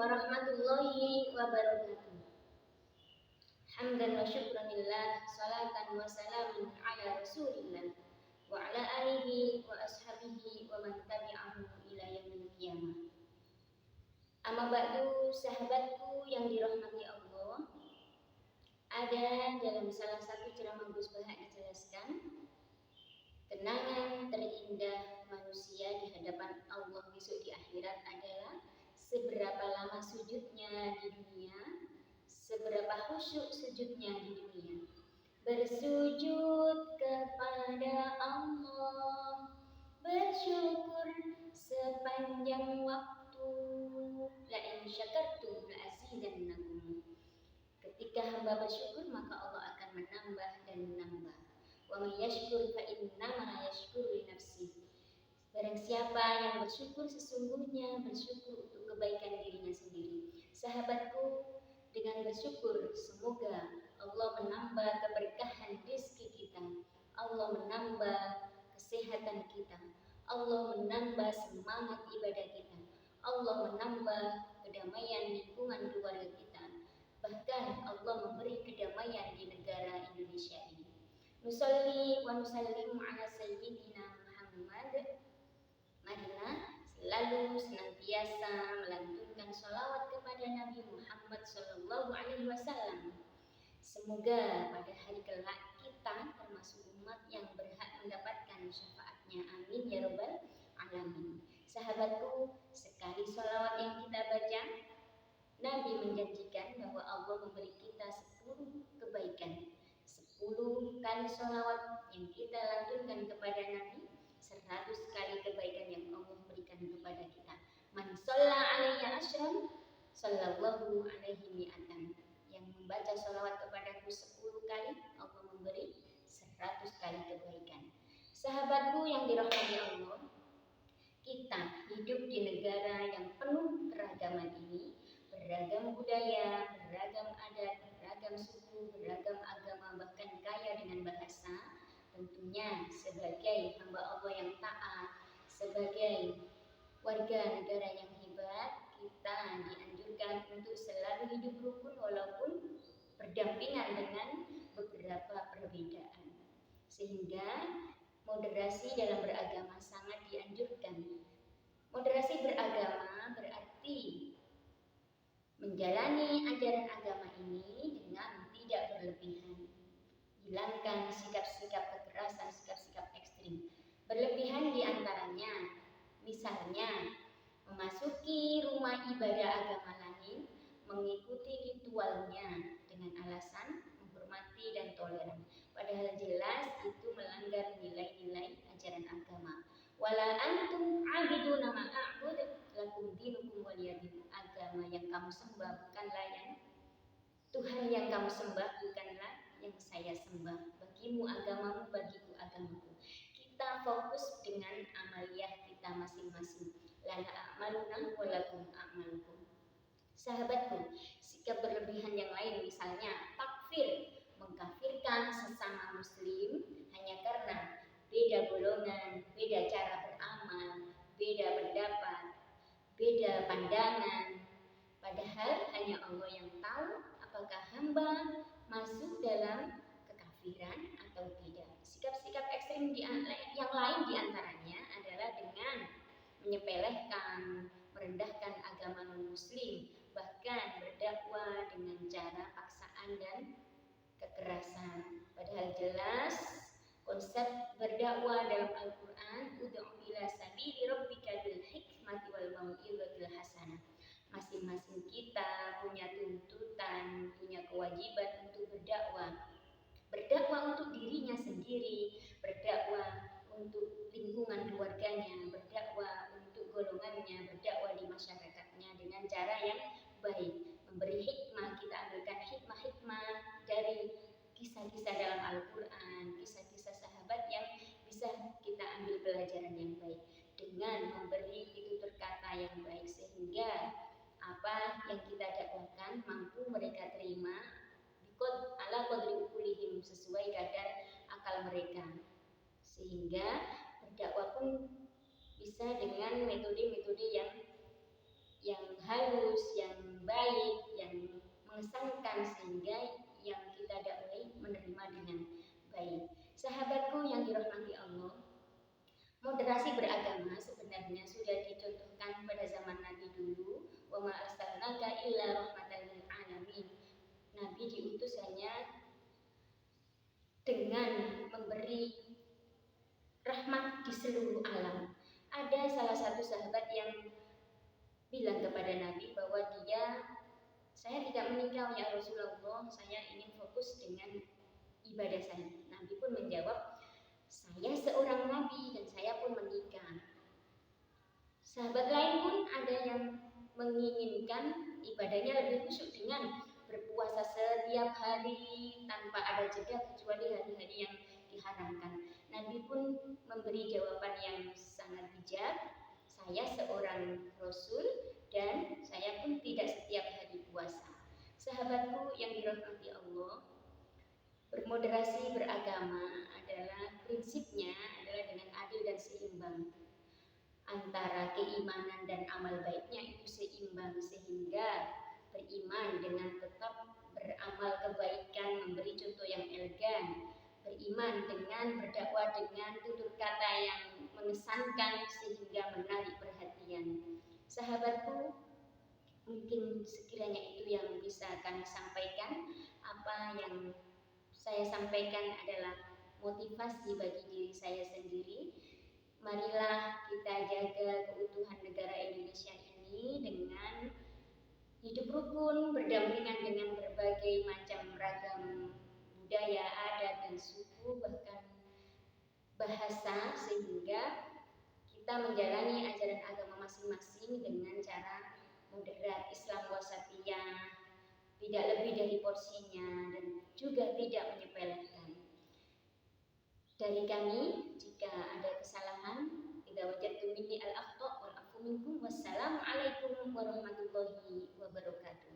warahmatullahi wabarakatuh. Hamdan wa syukran lillah, salatan wa salamun ala rasulillah wa ala alihi wa ashabihi wa man tabi'ahu ila yaumil qiyamah. Amma ba'du, sahabatku yang dirahmati Allah, ada dalam salah satu ceramah Gus Baha dijelaskan kenangan terindah manusia di hadapan Allah besok di akhirat adalah seberapa lama sujudnya di dunia, seberapa khusyuk sujudnya di dunia. Bersujud kepada Allah, bersyukur sepanjang waktu. La in syakartum la azidannakum. Ketika hamba bersyukur, maka Allah akan menambah dan menambah. Wa may yashkur fa innama yashkuru li nafsihi. Barang siapa yang bersyukur, sesungguhnya bersyukur untuk kebaikan dirinya sendiri. Sahabatku, dengan bersyukur semoga Allah menambah keberkahan rezeki kita, Allah menambah kesehatan kita, Allah menambah semangat ibadah kita, Allah menambah kedamaian lingkungan keluarga kita, bahkan Allah memberi kedamaian di negara Indonesia ini. Nusalli wa nusallimu ala sayyidina Muhammad. Marilah selalu senantiasa melantunkan sholawat kepada Nabi Muhammad SAW. Semoga pada hari kelak kita termasuk umat yang berhak mendapatkan syafaatnya. Amin ya rabbal alamin. Sahabatku, sekali sholawat yang kita baca, Nabi menjanjikan bahwa Allah memberi kita 10 kebaikan. 10 kali sholawat yang kita lantunkan kepada Nabi, 100 kali kebaikan yang Allah berikan kepada kita. Man shalla alayya asyran, sallallahu alaihi mi'atan. Yang membaca sholawat kepadaku 10 kali, Allah memberi 100 kali kebaikan. Sahabatku yang dirahmati Allah, kita hidup di negara yang penuh keragaman ini, beragam budaya, beragam adat, beragam suku, beragam agama, bahkan kaya dengan bahasa. Tentunya sebagai hamba Allah yang taat, sebagai warga negara yang hebat, kita dianjurkan untuk selalu hidup rukun walaupun berdampingan dengan beberapa perbedaan. Sehingga moderasi dalam beragama sangat dianjurkan. Moderasi beragama berarti menjalani ajaran agama ini dengan tidak berlebihan. Hilangkan sikap-sikap kekerasan, sikap-sikap ekstrim. Berlebihan diantaranya, misalnya memasuki rumah ibadah agama lain, mengikuti ritualnya dengan alasan menghormati dan toleran. Padahal jelas itu melanggar nilai-nilai ajaran agama. Wala antum abiduna ma a'bud lakum dinukum waliyadin. Agama yang kamu sembah bukanlah yang Tuhan yang kamu sembah bukanlah yang saya sembah. Bagimu agamamu, bagiku agamaku. Kita fokus dengan amaliyah kita masing-masing. Lana a'maluna walakum a'malukum. Sahabatku, sikap berlebihan yang lain misalnya takfir, mengkafirkan sesama muslim hanya karena beda golongan, beda cara beramal, beda pendapat, beda pandangan. Padahal hanya Allah yang tahu apakah hamba masuk dalam kekafiran atau tidak. Sikap-sikap ekstrim yang lain diantaranya adalah dengan menyepelekan, merendahkan agama non-muslim, bahkan berdakwah dengan cara paksaan dan kekerasan. Padahal jelas konsep berdakwah dalam Al-Quran, ud'u ila sabili rabbika bil hikmati wal mau'izatil hasanah. Masing-masing kita punya tuntutan, punya kewajiban untuk berdakwah. Berdakwah untuk dirinya sendiri, berdakwah untuk lingkungan keluarganya, berdakwah untuk golongannya, berdakwah di masyarakatnya dengan cara yang baik. Memberi hikmah, kita ambilkan hikmah-hikmah dari kisah-kisah dalam Al-Quran, kisah-kisah sahabat yang bisa kita ambil pelajaran yang baik. Dengan memberi tutur kata yang baik sehingga apa yang kita dakwakan mampu mereka terima bikot ala qadri ukulihim, sesuai kadar akal mereka, sehingga berdakwah pun bisa dengan metode-metode yang halus, yang yang dirahmati Allah, moderasi beragama sebenarnya sudah dicontohkan pada zaman Nabi dulu. Wa ma arsalnaka illa rahmatan lil alamin. Nabi diutus hanya dengan memberi rahmat di seluruh alam. Ada salah satu sahabat yang bilang kepada Nabi bahwa saya tidak menikah ya Rasulullah, saya ingin fokus dengan ibadah saya. Nabi pun menjawab, saya seorang nabi dan saya pun menikah. Sahabat lain pun ada yang menginginkan ibadahnya lebih khusyuk dengan berpuasa setiap hari tanpa ada jeda kecuali hari-hari yang diharamkan. Nabi pun memberi jawaban yang sangat bijak, saya seorang Rasul dan saya pun tidak setiap hari puasa. Sahabatku yang dirahmati Allah, bermoderasi beragama adalah prinsipnya adalah dengan adil dan seimbang. Antara keimanan dan amal baiknya itu seimbang, sehingga beriman dengan tetap beramal kebaikan, memberi contoh yang elegan, beriman dengan berdakwah dengan tutur kata yang mengesankan sehingga menarik perhatian. Sahabatku, mungkin sekiranya itu yang bisa kami sampaikan. Apa yang saya sampaikan adalah motivasi bagi diri saya sendiri. Marilah kita jaga keutuhan negara Indonesia ini dengan hidup rukun, berdampingan dengan berbagai macam ragam budaya, adat, dan suku, bahkan bahasa, sehingga kita menjalani ajaran agama masing-masing dengan cara moderat, Islam wasatiyah, tidak lebih dari porsinya, dan juga tidak menyepelekan. Dari kami, jika ada kesalahan, idza wajadtum minni al-akhta' wal afu minkum. Wassalamualaikum warahmatullahi wabarakatuh.